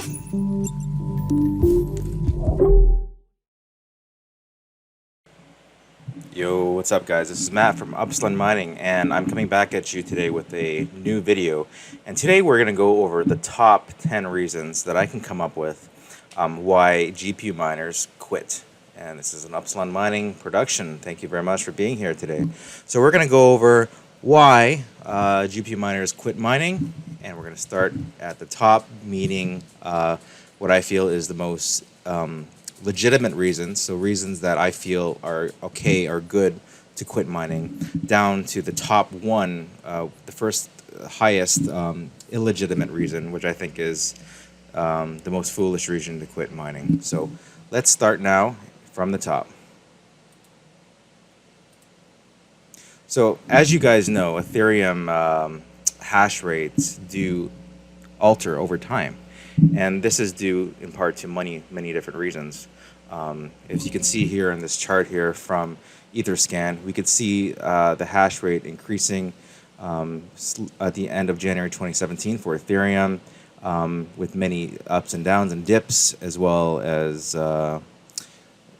Yo, what's up guys? This is Matt from Upslund Mining and I'm coming back at you today with a new video. And today we're going to go over the top 10 reasons that I can come up with why GPU miners quit. And this is an Upslund Mining production. Thank you very much for being here today. So we're going to go over why GPU miners quit mining, and we're going to start at the top, meaning what I feel is the most legitimate reasons, so reasons that I feel are okay, are good to quit mining, down to the top one, the first highest illegitimate reason, which I think is the most foolish reason to quit mining. So let's start now from the top. So as you guys know, Ethereum hash rates do alter over time. And this is due in part to many different reasons. As you can see here in this chart here from Etherscan, we could see the hash rate increasing at the end of January 2017 for Ethereum, with many ups and downs and dips, as well as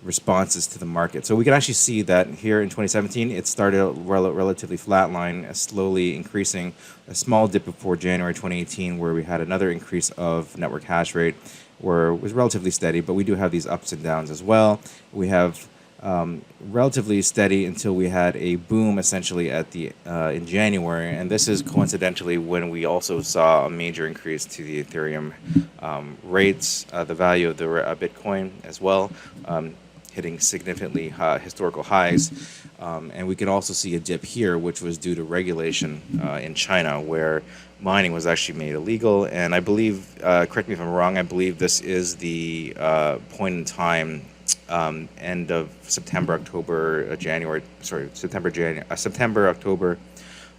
responses to the market. So we can actually see that here in 2017, it started relatively flatline, slowly increasing, a small dip before January 2018, where we had another increase of network hash rate, where it was relatively steady, but we do have these ups and downs as well. We have relatively steady until we had a boom essentially at the in January, and this is coincidentally when we also saw a major increase to the Ethereum rates, the value of the Bitcoin as well, hitting significantly historical highs. And we can also see a dip here, which was due to regulation in China, where mining was actually made illegal. And I believe, correct me if I'm wrong, I believe this is the point in time, end of September, October, September, October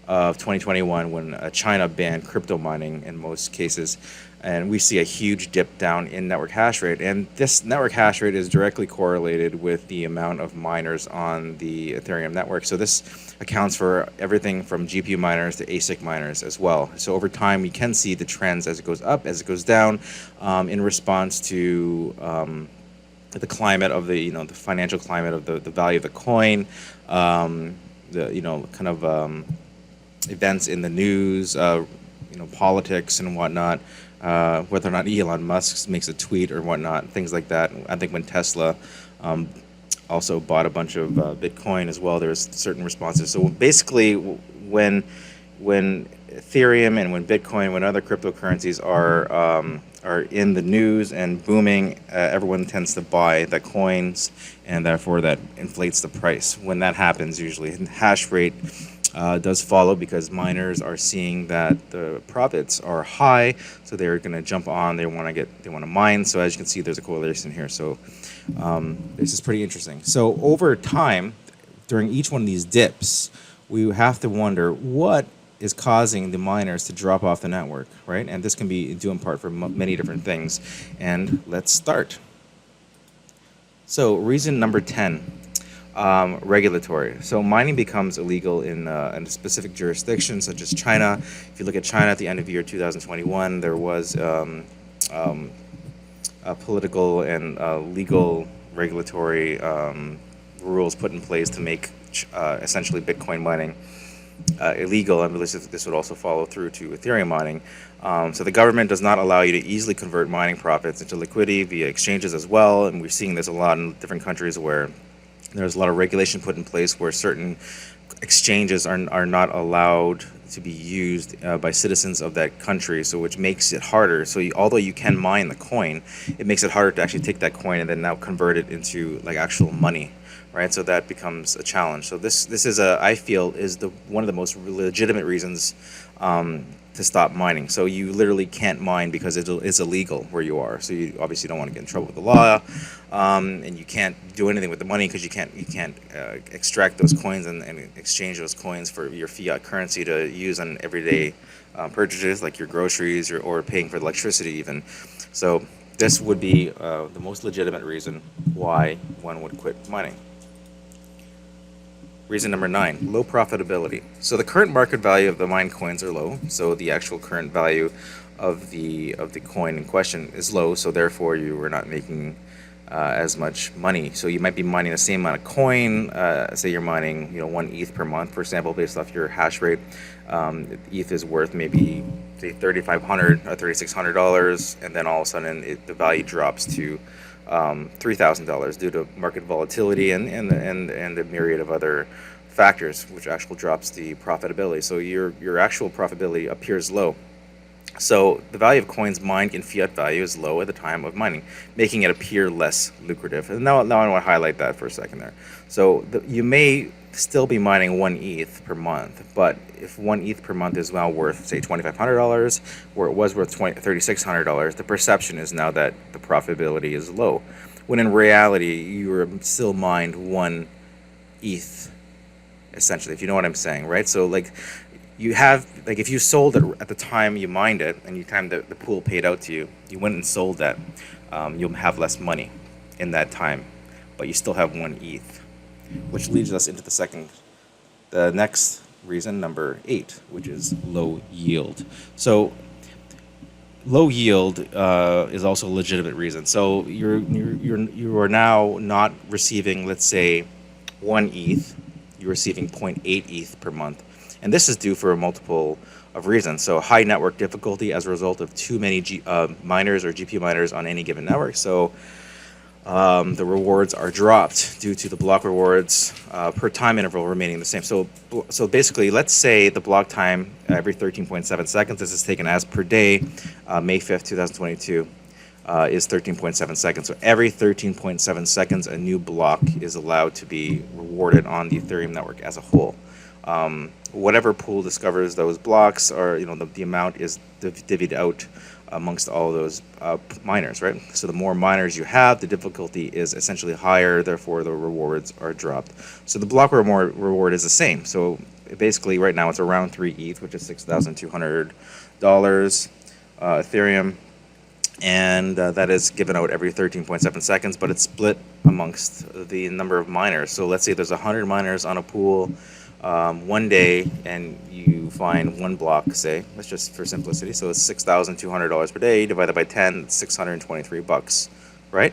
of 2021, when China banned crypto mining in most cases. And we see a huge dip down in network hash rate. And this network hash rate is directly correlated with the amount of miners on the Ethereum network. So this accounts for everything from GPU miners to ASIC miners as well. So over time, you can see the trends as it goes up, as it goes down, in response to the climate of the, the financial climate of the value of the coin, events in the news, politics and whatnot, whether or not Elon Musk makes a tweet or whatnot, things like that. I think when Tesla also bought a bunch of Bitcoin as well, there's certain responses. So basically, when Ethereum and when Bitcoin, when other cryptocurrencies are in the news and booming, everyone tends to buy the coins, and therefore that inflates the price. When that happens, usually the hash rate does follow, because miners are seeing that the profits are high, so they're going to jump on. They want to mine. So as you can see, there's a correlation here. So this is pretty interesting. So over time, during each one of these dips, we have to wonder what is causing the miners to drop off the network, right? And this can be due in part for many different things. And let's start. So reason number 10. Regulatory. So mining becomes illegal in a specific jurisdiction, such as China. If you look at China at the end of year 2021, there was political and legal regulatory rules put in place to make essentially Bitcoin mining illegal, and this would also follow through to Ethereum mining. So the government does not allow you to easily convert mining profits into liquidity via exchanges as well, and we're seeing this a lot in different countries where there's a lot of regulation put in place where certain exchanges are not allowed to be used by citizens of that country, so which makes it harder. So although you can mine the coin, it makes it harder to actually take that coin and then now convert it into like actual money, right? So that becomes a challenge. So this is I feel is one of the most legitimate reasons to stop mining. So you literally can't mine because it's illegal where you are. So you obviously don't want to get in trouble with the law, and you can't do anything with the money because you can't extract those coins and exchange those coins for your fiat currency to use on everyday purchases like your groceries or paying for electricity even. So this would be the most legitimate reason why one would quit mining. Reason number 9, low profitability. So the current market value of the mined coins are low, so the actual current value of the coin in question is low, so therefore you are not making as much money. So you might be mining the same amount of coin. Say you're mining, 1 ETH per month, for example, based off your hash rate. ETH is worth maybe say $3,500 or $3,600, and then all of a sudden the value drops to $3,000 due to market volatility and the myriad of other factors, which actually drops the profitability. So your actual profitability appears low. So the value of coins mined in fiat value is low at the time of mining, making it appear less lucrative. And now I want to highlight that for a second there. So you may still be mining 1 ETH per month, but if 1 ETH per month is now worth, say, $2,500, where it was worth $3,600, the perception is now that the profitability is low, when in reality you are still mined 1 ETH, essentially, if you know what I'm saying, right? So you have, if you sold it at the time you mined it and you time the pool paid out to you, you went and sold that, you'll have less money in that time, but you still have 1 ETH, which leads us into the next reason, number 8, which is low yield. So low yield is also a legitimate reason. So you are now not receiving, let's say, 1 ETH, you're receiving 0.8 ETH per month. And this is due for a multiple of reasons. So high network difficulty as a result of too many miners or GPU miners on any given network. So the rewards are dropped due to the block rewards per time interval remaining the same. So basically, let's say the block time every 13.7 seconds, this is taken as per day, May 5th, 2022, is 13.7 seconds. So every 13.7 seconds, a new block is allowed to be rewarded on the Ethereum network as a whole. Whatever pool discovers those blocks, or the amount is divvied out amongst all of those miners, right? So the more miners you have, the difficulty is essentially higher, therefore the rewards are dropped. So the block reward is the same. So basically right now it's around 3 ETH, which is $6,200 Ethereum, and that is given out every 13.7 seconds, but it's split amongst the number of miners. So let's say there's 100 miners on a pool one day, and you find one block, say, let's just for simplicity, so it's $6,200 per day divided by 10, it's $623, right?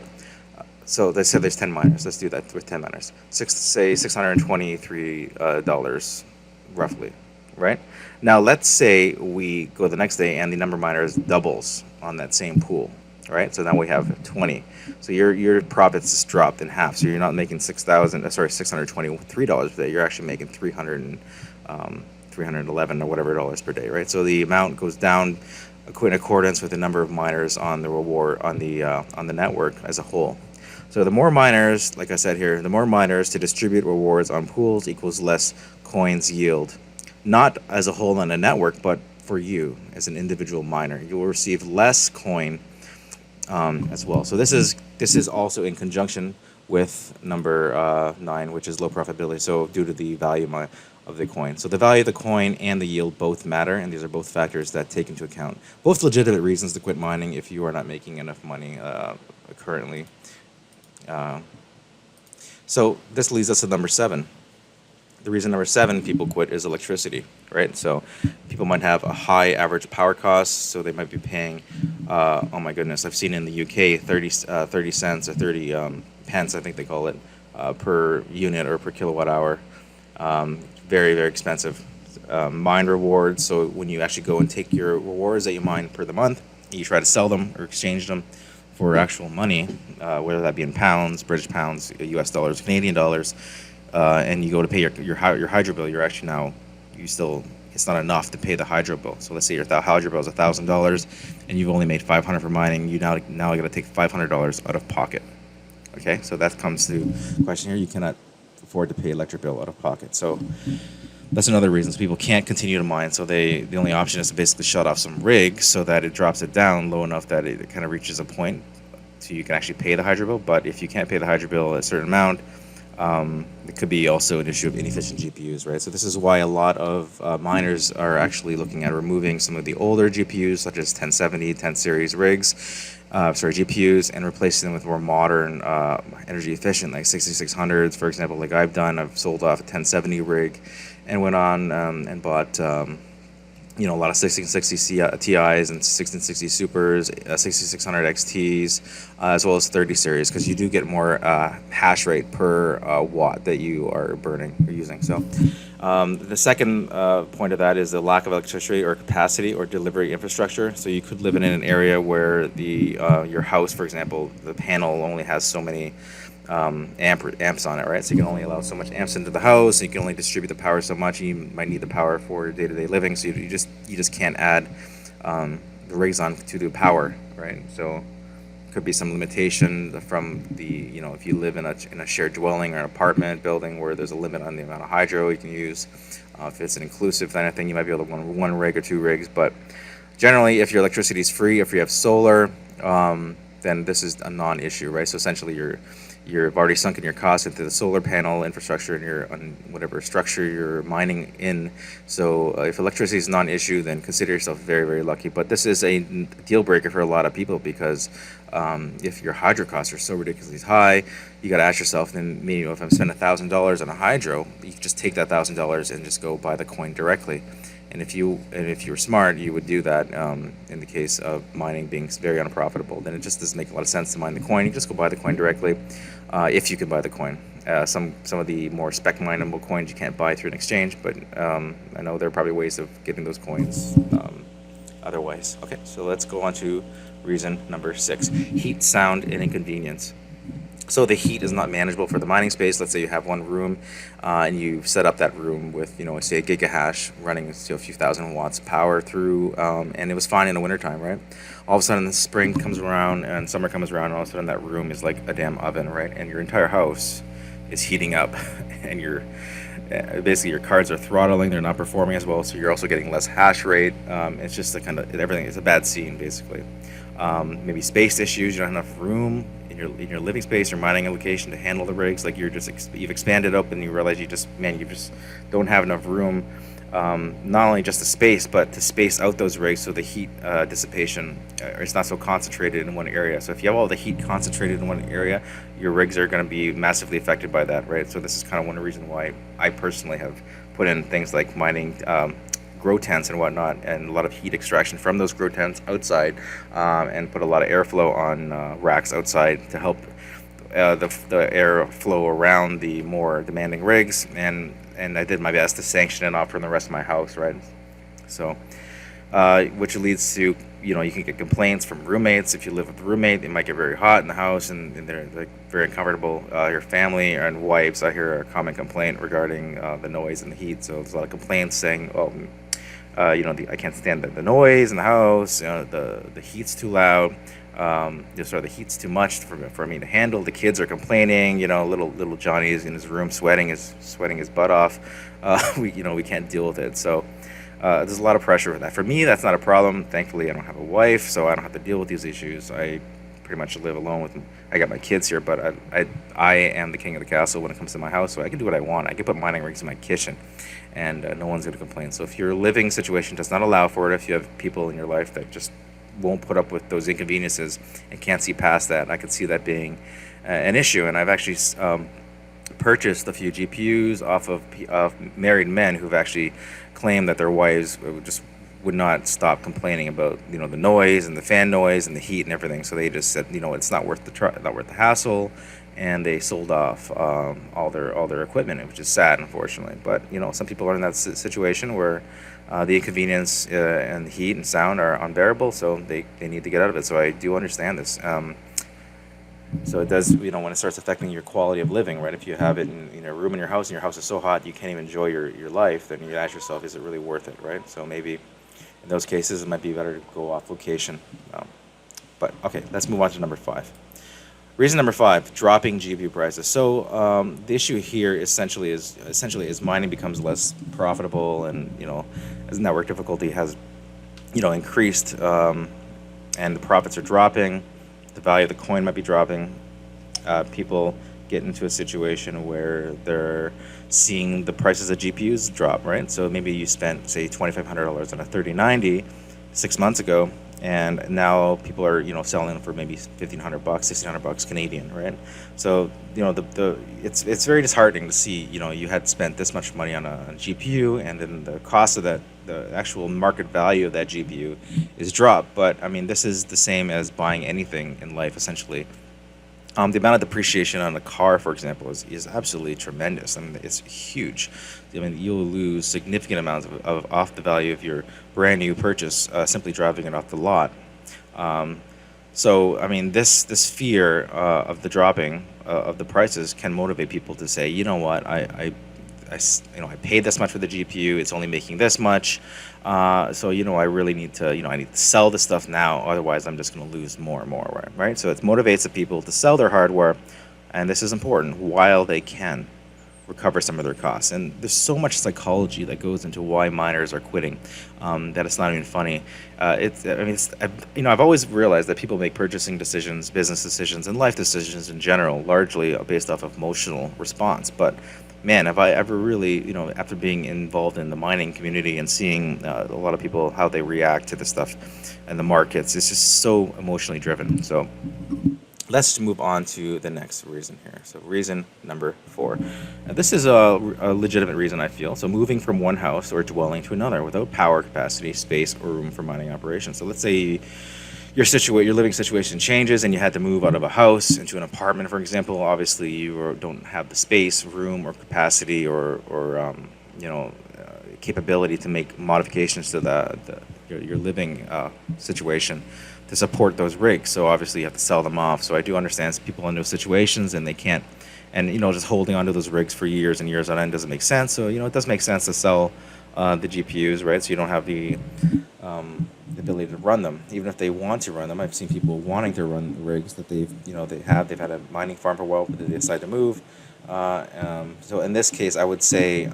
So they said there's 10 miners. Let's do that with 10 miners. Say $623 roughly, right? Now let's say we go the next day and the number of miners doubles on that same pool, right? So now we have 20. So your profits just dropped in half. So you're not making $623 per day. You're actually making $311 or whatever dollars per day, right? So the amount goes down in accordance with the number of miners on the reward on the network as a whole. So the more miners, like I said here, the more miners to distribute rewards on pools equals less coins yield. Not as a whole on a network, but for you as an individual miner, you will receive less coin as well. So this is also in conjunction with number 9, which is low profitability. So due to the value of the coin. So the value of the coin and the yield both matter, and these are both factors that take into account both legitimate reasons to quit mining if you are not making enough money currently. So this leads us to number 7. The reason number 7 people quit is electricity, right? So people might have a high average power cost, so they might be paying, oh my goodness, I've seen in the UK 30 cents or 30 pence, I think they call it, per unit or per kilowatt hour. Very, very expensive. Mine rewards, so when you actually go and take your rewards that you mine per the month, you try to sell them or exchange them for actual money, whether that be in pounds, British pounds, US dollars, Canadian dollars, and you go to pay your hydro bill, you're actually it's not enough to pay the hydro bill. So let's say your hydro bill is $1,000 and you've only made $500 for mining, you now got to take $500 out of pocket. Okay, so that comes to the question here. You cannot afford to pay electric bill out of pocket. So that's another reason. So people can't continue to mine. So the only option is to basically shut off some rigs so that it drops it down low enough that it kind of reaches a point so you can actually pay the hydro bill. But if you can't pay the hydro bill a certain amount, it could be also an issue of inefficient GPUs, right? So this is why a lot of miners are actually looking at removing some of the older GPUs, such as 1070, 10 series GPUs, and replacing them with more modern, energy efficient, like 6600s, for example, like I've done. I've sold off a 1070 rig and went on and bought a lot of 1660 Ti's and 1660 Supers, 6600 XTs, as well as 30 series, because you do get more hash rate per watt that you are burning or using. So the second point of that is the lack of electricity or capacity or delivery infrastructure. So you could live in an area where your house, for example, the panel only has so many amps on it, right? So you can only allow so much amps into the house. And you can only distribute the power so much. You might need the power for day-to-day living, so you just can't add the rigs on to the power, right? So could be some limitation from if you live in a shared dwelling or an apartment building where there's a limit on the amount of hydro you can use. If it's an inclusive kind of thing, you might be able to run one rig or two rigs, but generally, if your electricity is free, if you have solar, then this is a non-issue, right? So essentially, you've already sunk in your costs into the solar panel infrastructure and on whatever structure you're mining in. So if electricity is non-issue, then consider yourself very, very lucky. But this is a deal breaker for a lot of people because if your hydro costs are so ridiculously high, you got to ask yourself, then maybe if I'm spending $1,000 on a hydro, you can just take that $1,000 and just go buy the coin directly. And if you were smart, you would do that in the case of mining being very unprofitable. Then it just doesn't make a lot of sense to mine the coin. You just go buy the coin directly, if you can buy the coin. Some of the more spec mineable coins you can't buy through an exchange, but I know there are probably ways of getting those coins other ways. Okay, so let's go on to reason number 6: heat, sound, and inconvenience. So the heat is not manageable for the mining space. Let's say you have one room and you've set up that room with, say a gigahash running a few thousand watts of power through, and it was fine in the wintertime, right? All of a sudden the spring comes around and summer comes around, and all of a sudden that room is like a damn oven, right? And your entire house is heating up and basically your cards are throttling, they're not performing as well, so you're also getting less hash rate. It's just everything. It's a bad scene, basically. Maybe space issues, you don't have enough room in your living space or mining location to handle the rigs. Like you've expanded up and you realize you just don't have enough room, not only just the space, but to space out those rigs so the heat dissipation is not so concentrated in one area. So if you have all the heat concentrated in one area, your rigs are going to be massively affected by that, right? So this is kind of one reason why I personally have put in things like mining grow tents and whatnot, and a lot of heat extraction from those grow tents outside, and put a lot of airflow on racks outside to help the air flow around the more demanding rigs, and I did my best to sanction it off from the rest of my house, right? So which leads to, you can get complaints from roommates. If you live with a roommate, it might get very hot in the house and they're like very uncomfortable. Your family and wives, I hear a common complaint regarding the noise and the heat. So there's a lot of complaints saying, I can't stand the noise in the house. The heat's too loud. The heat's too much for me to handle. The kids are complaining. Little Johnny is in his room sweating his butt off. We can't deal with it. So there's a lot of pressure for that. For me, that's not a problem. Thankfully, I don't have a wife, so I don't have to deal with these issues. I pretty much live alone I got my kids here, but I am the king of the castle when it comes to my house, so I can do what I want. I can put mining rigs in my kitchen, and no one's going to complain. So if your living situation does not allow for it, if you have people in your life that just won't put up with those inconveniences and can't see past that, I could see that being an issue. And I've actually purchased a few GPUs off of married men who've actually claimed that their wives would not stop complaining about the noise and the fan noise and the heat and everything. So they just said, it's not worth the hassle, and they sold off all their equipment, which is sad, unfortunately. But some people are in that situation where the inconvenience and the heat and sound are unbearable, so they need to get out of it. So I do understand this. So it does, when it starts affecting your quality of living, right? If you have it in a room in your house and your house is so hot you can't even enjoy your life, then you ask yourself, is it really worth it, right? So maybe in those cases it might be better to go off location. But okay, let's move on to number 5. Reason number 5: dropping GPU prices. So the issue here essentially is mining becomes less profitable, and as network difficulty has increased, and the profits are dropping, the value of the coin might be dropping. People get into a situation where they're seeing the prices of GPUs drop, right? So maybe you spent, say, $2,500 on a 3090 6 months ago, and now people are selling them for maybe $1,500, $1,600 Canadian, right? So the it's very disheartening to see you had spent this much money on a GPU, and then the cost of that, the actual market value of that GPU is dropped. But I mean, this is the same as buying anything in life essentially. The amount of depreciation on a car, for example, is absolutely tremendous. I mean, it's huge. I mean, you'll lose significant amounts of off the value of your brand new purchase simply driving it off the lot. Um, so, I mean, this fear of the dropping of the prices can motivate people to say, you know what, I paid this much for the GPU. It's only making this much. So I really need to I need to sell this stuff now. Otherwise, I'm just going to lose more and more. Right. So it motivates the people to sell their hardware, and this is important while they can recover some of their costs. And there's so much psychology that goes into why miners are quitting, that it's not even funny. I've always realized that people make purchasing decisions, business decisions, and life decisions in general, largely based off of emotional response. But man, have I ever really, after being involved in the mining community and seeing a lot of people, how they react to this stuff and the markets, it's just so emotionally driven. So let's move on to the next reason here. So reason number 4. Now, this is a legitimate reason, I feel. So moving from one house or dwelling to another without power capacity, space, or room for mining operations. So let's say your living situation changes and you had to move out of a house into an apartment, for example. Obviously, you don't have the space, room, or capacity, or capability to make modifications to your living situation to support those rigs. So obviously you have to sell them off. So I do understand people in those situations and they can't, and just holding onto those rigs for years and years on end doesn't make sense. So it does make sense to sell the GPUs, right? So you don't have the ability to run them, even if they want to run them. I've seen people wanting to run rigs that they've had a mining farm for a while, but they decide to move. So in this case, I would say,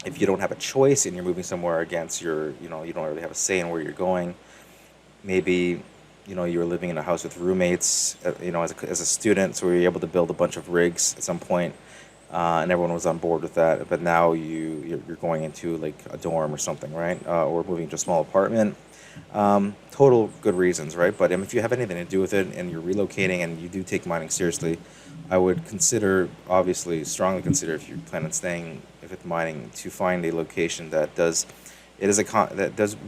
if you don't have a choice and you're moving somewhere against you don't really have a say in where you're going. Maybe you were living in a house with roommates, as a student, so we were able to build a bunch of rigs at some point, and everyone was on board with that. But now you're going into like a dorm or something, right? Or moving to a small apartment. Total good reasons, right? But if you have anything to do with it and you're relocating and you do take mining seriously, I would strongly consider, if you plan on staying with mining, to find a location that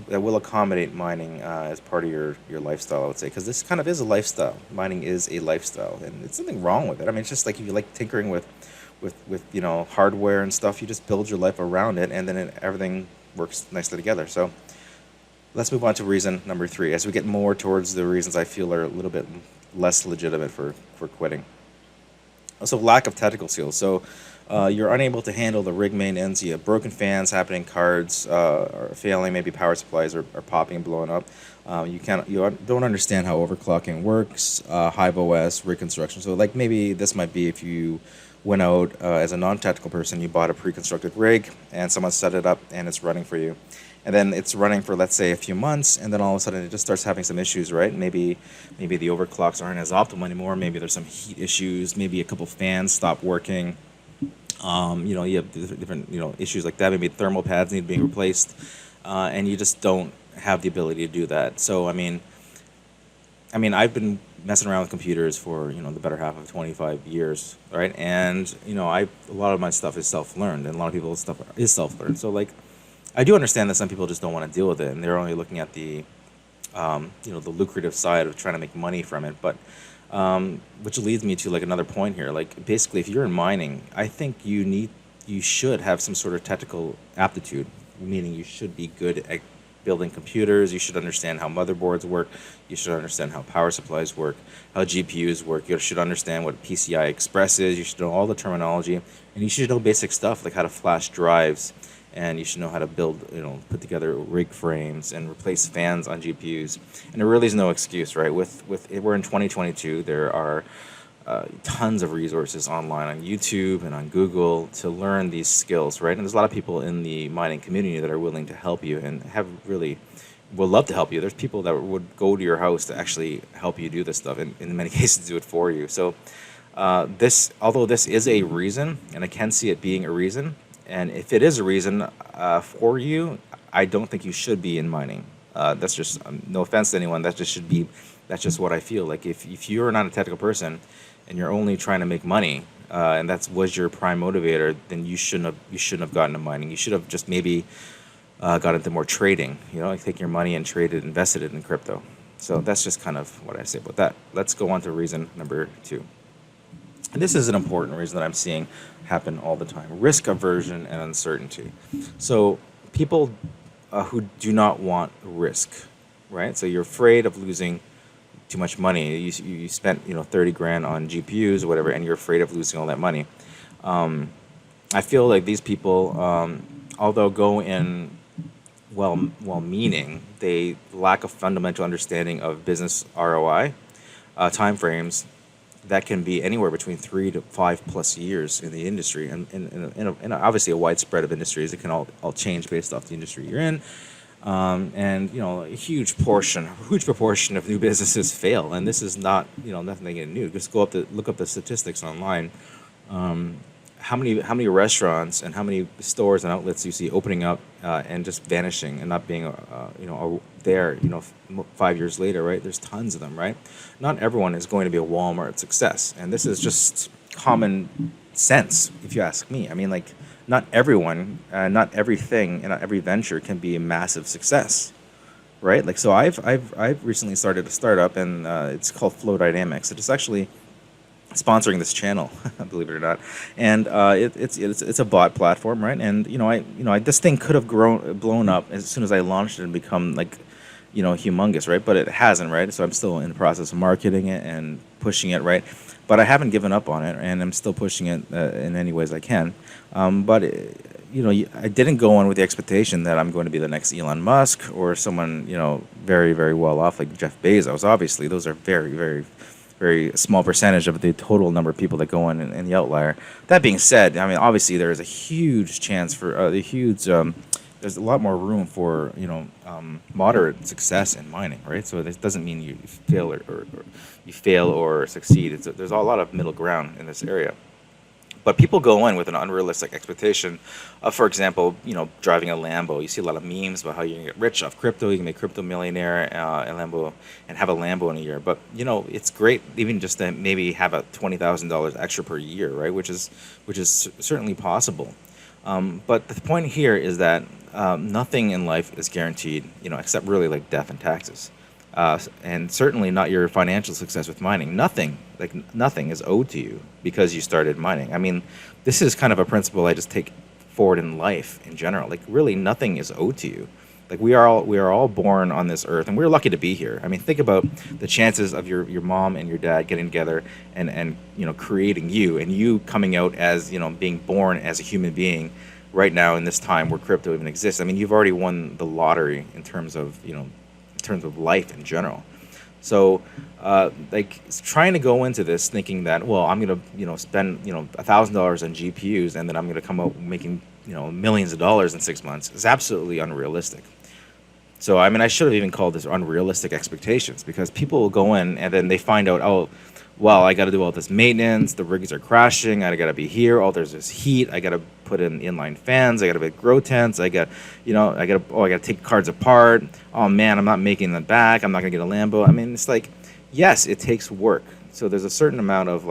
will accommodate mining as part of your lifestyle, I would say, because this kind of is a lifestyle. Mining is a lifestyle, and it's nothing wrong with it. I mean, it's just like if you like tinkering with hardware and stuff, you just build your life around it, and then everything works nicely together. So let's move on to reason number 3, as we get more towards the reasons I feel are a little bit less legitimate for quitting. Also, lack of technical skills. So you're unable to handle the rig maintenance. You have broken fans happening, cards are failing, maybe power supplies are popping and blowing up. You don't understand how overclocking works, Hive OS, rig construction. So like maybe this might be if you went out as a non-technical person, you bought a pre-constructed rig and someone set it up and it's running for you. And then it's running for, let's say, a few months, and then all of a sudden it just starts having some issues, right? Maybe the overclocks aren't as optimal anymore. Maybe there's some heat issues. Maybe a couple fans stop working. You have different issues like that. Maybe thermal pads need being replaced, and you just don't have the ability to do that. So I mean, I've been messing around with computers for the better half of 25 years, right? And a lot of my stuff is self-learned, and a lot of people's stuff is self-learned. So like, I do understand that some people just don't want to deal with it, and they're only looking at the the lucrative side of trying to make money from it. But which leads me to like another point here. Like basically, if you're in mining, I think you should have some sort of technical aptitude, meaning you should be good at building computers. You should understand how motherboards work. You should understand how power supplies work, how GPUs work. You should understand what PCI Express is. You should know all the terminology, and you should know basic stuff like how to flash drives. And you should know how to build, put together rig frames and replace fans on GPUs. And there really is no excuse, right? We're in 2022. There are tons of resources online on YouTube and on Google to learn these skills, right? And there's a lot of people in the mining community that are willing to help you and would love to help you. There's people that would go to your house to actually help you do this stuff, and in many cases do it for you. So although this is a reason, and I can see it being a reason, and if it is a reason for you, I don't think you should be in mining. That's just no offense to anyone. That just should be. That's just what I feel. Like if you're not a technical person, and you're only trying to make money, and that was your prime motivator, then you shouldn't have gotten into mining. You should have just maybe got into more trading. Like take your money and trade it, invested it in crypto. So that's just kind of what I say about that. Let's go on to reason number 2. And this is an important reason that I'm seeing happen all the time: risk aversion and uncertainty. So people who do not want risk, right? So you're afraid of losing too much money. You spent 30 grand on GPUs or whatever, and you're afraid of losing all that money. I feel like these people, although go in well meaning, they lack a fundamental understanding of business ROI, timeframes that can be anywhere between 3 to 5 plus years in the industry, and obviously a wide spread of industries. It can all change based off the industry you're in. And a huge proportion of new businesses fail, and this is not nothing new. Just look up the statistics online. How many restaurants and how many stores and outlets you see opening up and just vanishing and not being there 5 years later, right? There's tons of them, right? Not everyone is going to be a Walmart success, and this is just common sense if you ask me. I mean, like, not everyone, not everything, and not every venture can be a massive success, right? Like, so I've recently started a startup, and it's called Flow Dynamics. It is actually sponsoring this channel, believe it or not, and it's a bot platform, right? And this thing could have blown up as soon as I launched it and become like humongous, right? But it hasn't, right? So I'm still in the process of marketing it and pushing it, right? But I haven't given up on it, and I'm still pushing it in any ways I can. But I didn't go on with the expectation that I'm going to be the next Elon Musk or someone very, very well off like Jeff Bezos. Obviously, those are very, very, very small percentage of the total number of people that go in the outlier. That being said, I mean, obviously there is a huge chance for there's a lot more room for moderate success in mining, right? So this doesn't mean you fail or you fail or succeed. There's a lot of middle ground in this area. But people go in with an unrealistic expectation of, for example, driving a Lambo. You see a lot of memes about how you can get rich off crypto. You can make crypto millionaire, a Lambo, and have a Lambo in a year. But it's great even just to maybe have a $20,000 extra per year, right? Which is certainly possible. But the point here is that nothing in life is guaranteed, except really like death and taxes. And certainly not your financial success with mining. Nothing is owed to you because you started mining. I mean, this is kind of a principle I just take forward in life in general. Like, really, nothing is owed to you. Like, we are all born on this earth, and we're lucky to be here. I mean, think about the chances of your mom and your dad getting together and creating you, and you coming out as being born as a human being right now in this time where crypto even exists. I mean, you've already won the lottery in terms of life in general. So trying to go into this thinking that, well, I'm gonna spend $1,000 on GPUs and then I'm gonna come out making millions of dollars in 6 months is absolutely unrealistic. So I mean, I should have even called this unrealistic expectations, because people will go in and then they find out, oh, well, I got to do all this maintenance. The rigs are crashing. I got to be here. Oh, there's this heat. I got to put in inline fans. I got to make grow tents. I got to take cards apart. Oh man, I'm not making them back. I'm not gonna get a Lambo. I mean, it's like, yes, it takes work. So there's a certain amount of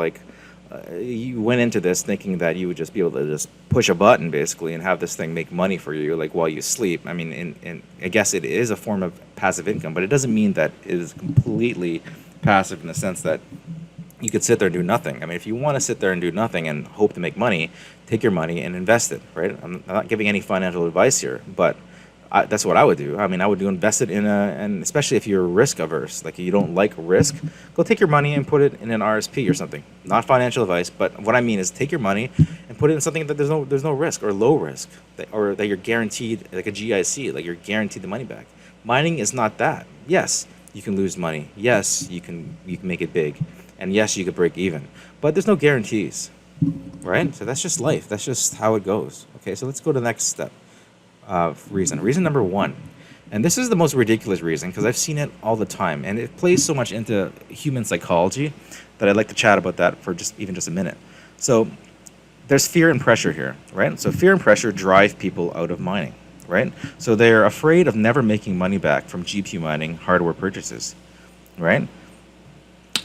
you went into this thinking that you would just be able to just push a button basically and have this thing make money for you like while you sleep. I mean, and I guess it is a form of passive income, but it doesn't mean that it is completely passive in the sense that you could sit there and do nothing. I mean, if you want to sit there and do nothing and hope to make money, take your money and invest it, right? I'm not giving any financial advice here, but that's what I would do. I mean, I would invest it and especially if you're risk averse, like you don't like risk, go take your money and put it in an RSP or something. Not financial advice, but what I mean is take your money and put it in something that there's no risk or low risk, or that you're guaranteed, like a GIC, like you're guaranteed the money back. Mining is not that. Yes, you can lose money. Yes, you can make it big. And yes, you could break even, but there's no guarantees, right? So that's just life. That's just how it goes. Okay, so let's go to the next step. Reason number 1, and this is the most ridiculous reason because I've seen it all the time, and it plays so much into human psychology that I'd like to chat about that for just a minute. So there's fear and pressure here, right? So fear and pressure drive people out of mining, right? So they're afraid of never making money back from GPU mining hardware purchases, right?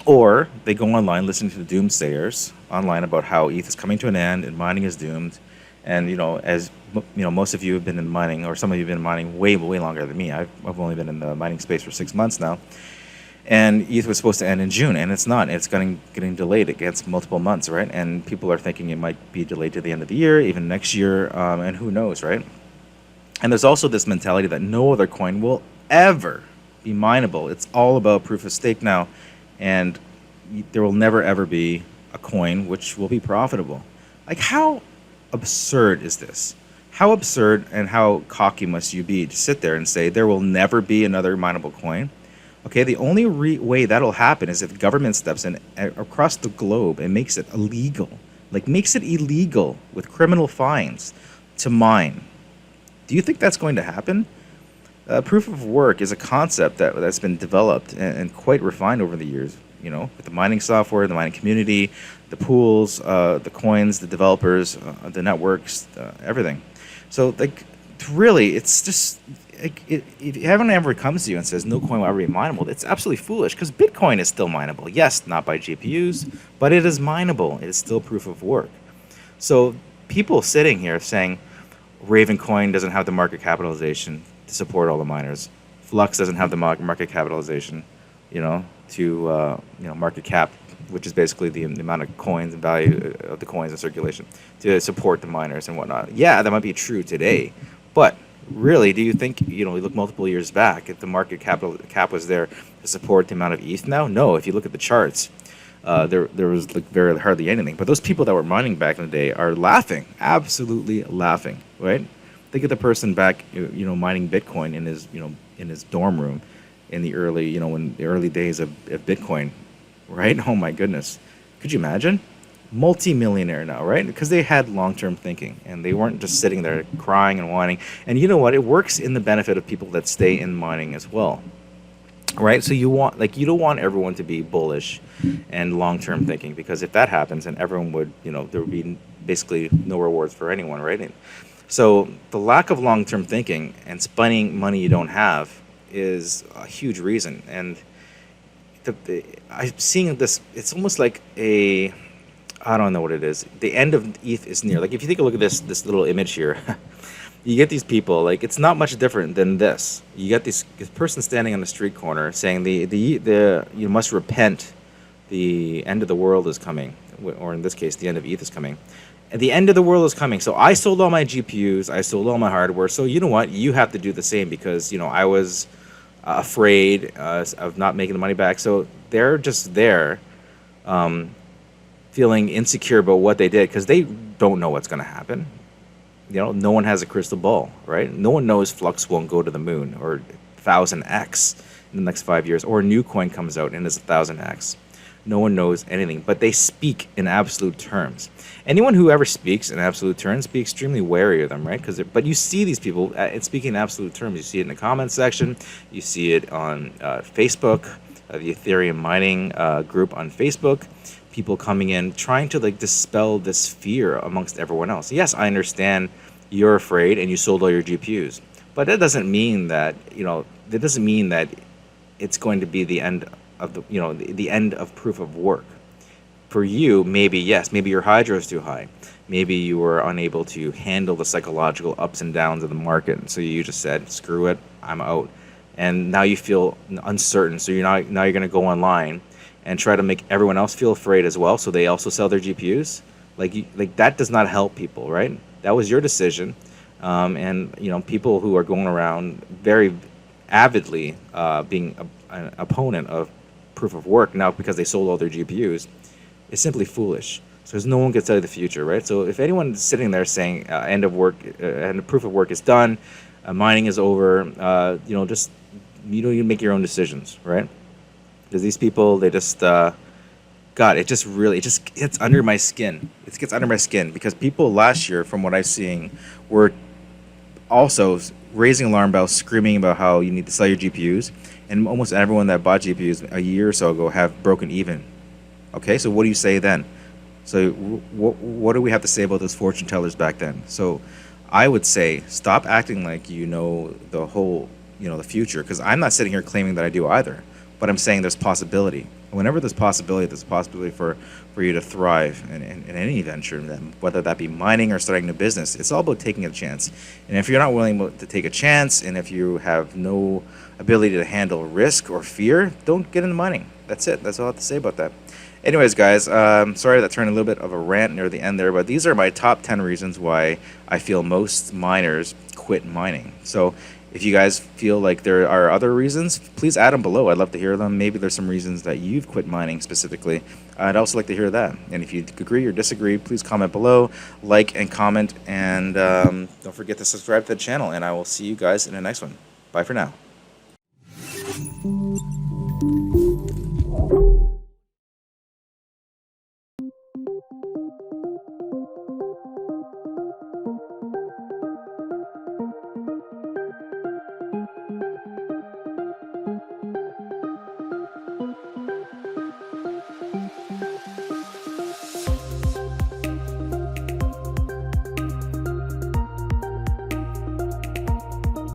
Or they go online listening to the doomsayers online about how ETH is coming to an end and mining is doomed. And as most of you have been in mining, or some of you have been mining way longer than me. I've only been in the mining space for 6 months now. And ETH was supposed to end in June, and it's not. It's getting delayed. It gets multiple months, right? And people are thinking it might be delayed to the end of the year, even next year, and who knows, right? And there's also this mentality that no other coin will ever be mineable. It's all about proof of stake now, and there will never ever be a coin which will be profitable. Like, how absurd is this? How absurd and how cocky must you be to sit there and say there will never be another mineable coin? Okay, the only way that'll happen is if the government steps in across the globe and makes it illegal, makes it illegal with criminal fines to mine. Do you think that's going to happen? Proof of work is a concept that's been developed and quite refined over the years, with the mining software, the mining community, the pools, the coins, the developers, the networks, everything. So, really, it's just... if everyone ever comes to you and says no coin will ever be mineable, it's absolutely foolish, because Bitcoin is still mineable. Yes, not by GPUs, but it is mineable. It is still proof of work. So people sitting here saying Raven Coin doesn't have the market capitalization to support all the miners, Flux doesn't have the market capitalization, to market cap, which is basically the amount of coins and value of the coins in circulation to support the miners and whatnot. Yeah, that might be true today, but really, do you think, we look multiple years back, if the market cap was there to support the amount of ETH now? No, if you look at the charts, there was very hardly anything. But those people that were mining back in the day are laughing, absolutely laughing, right? Think of the person back, mining Bitcoin in his dorm room in the early, in the early days of Bitcoin, right? Oh my goodness, could you imagine? Multi-millionaire now, right? Because they had long-term thinking and they weren't just sitting there crying and whining. And you know what? It works in the benefit of people that stay in mining as well, right? So you don't want everyone to be bullish and long-term thinking, because if that happens, then everyone would, there would be basically no rewards for anyone, right? And so the lack of long-term thinking and spending money you don't have is a huge reason. And I'm seeing this. It's almost like I don't know what it is. The end of ETH is near. If you take a look at this little image here, you get these people. It's not much different than this. You get this person standing on the street corner saying the you must repent. The end of the world is coming, or in this case, the end of ETH is coming. And the end of the world is coming. So I sold all my GPUs. I sold all my hardware. So you know what? You have to do the same, because I was afraid of not making the money back. So they're just there. Feeling insecure about what they did, because they don't know what's going to happen. No one has a crystal ball, right? No one knows Flux won't go to the moon or 1000x in the next 5 years, or a new coin comes out and is 1000x. No one knows anything, but they speak in absolute terms. Anyone who ever speaks in absolute terms, be extremely wary of them, right? But you see these people speaking in absolute terms. You see it in the comments section. You see it on Facebook, the Ethereum mining group on Facebook. People coming in trying to dispel this fear amongst everyone else. Yes, I understand you're afraid and you sold all your GPUs, but that doesn't mean that it's going to be the end of the end of proof of work. For you, maybe yes, maybe your hydro is too high, maybe you were unable to handle the psychological ups and downs of the market, and so you just said, screw it, I'm out. And now you feel uncertain, so now you're going to go online and try to make everyone else feel afraid as well, so they also sell their GPUs. That does not help people, right? That was your decision, and people who are going around very avidly being an opponent of proof of work now because they sold all their GPUs is simply foolish. So no one gets out of the future, right? So if anyone is sitting there saying end of work and proof of work is done, mining is over, just you make your own decisions, right? Because these people, they just, it just gets under my skin. It gets under my skin because people last year, from what I've seen, were also raising alarm bells, screaming about how you need to sell your GPUs. And almost everyone that bought GPUs a year or so ago have broken even. Okay, so what do you say then? So what do we have to say about those fortune tellers back then? So I would say stop acting like you know the whole, the future, because I'm not sitting here claiming that I do either. But I'm saying there's possibility. Whenever there's a possibility for you to thrive in any venture, whether that be mining or starting a business. It's all about taking a chance. And if you're not willing to take a chance, and if you have no ability to handle risk or fear, don't get into mining. That's it. That's all I have to say about that. Anyways, guys, sorry that turned a little bit of a rant near the end there, but these are my top 10 reasons why I feel most miners quit mining. So if you guys feel like there are other reasons, please add them below. I'd love to hear them. Maybe there's some reasons that you've quit mining specifically. I'd also like to hear that. And if you agree or disagree, please comment below, like and comment, and don't forget to subscribe to the channel. And I will see you guys in the next one. Bye for now.